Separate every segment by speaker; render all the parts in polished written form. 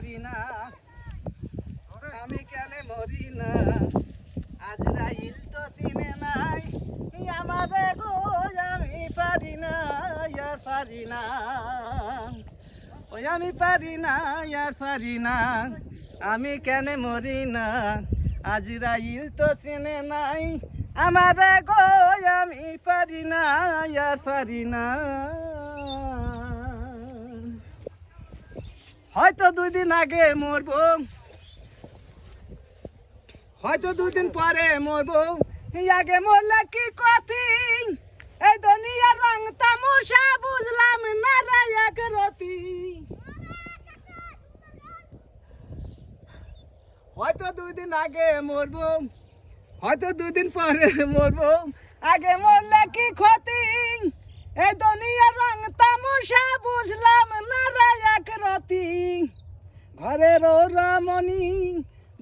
Speaker 1: পারি না, আমি কেন মরি না, আজরাইল তো চিনে নাই আমারে গো, আমি পারি না আর পারি না, ওই আমি পারি না আর পারি না, আমি কেন মরি না, আজরাইল তো চিনে নাই আমারে গো, আমি পারি না আর পারি না। হয়তো 2 দিন আগে মরবো, হয়তো 2 দিন পরে মরবো, আগে মরলে কি কথি, এই দুনিয়ার রং তামাশা বুঝলাম না রে এক রতি। হয়তো 2 দিন আগে মরবো, হয়তো 2 দিন পরে মরবো, আগে মরলে কি ক্ষতি, এই দুনিয়ার রং তামাশা বুঝলাম না রে এক রতি। ঘরের রমণী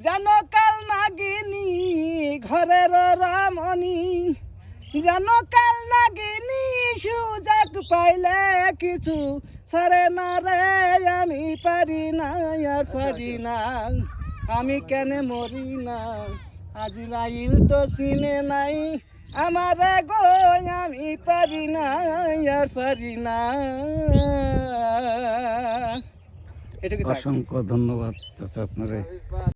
Speaker 1: যেন কাল নাগিনী, ঘরের রমণী যেন কাল নাগিনী, সুযোগ পাইলে কিছু সারে না রে, আমি পারি না আর পারি না, আমি কেন মরি না, আজরাইল তো চিনে নাই আমারে গো, আমি পারি না আর পারি না।
Speaker 2: অসংখ্য ধন্যবাদ চাচা আপনারে।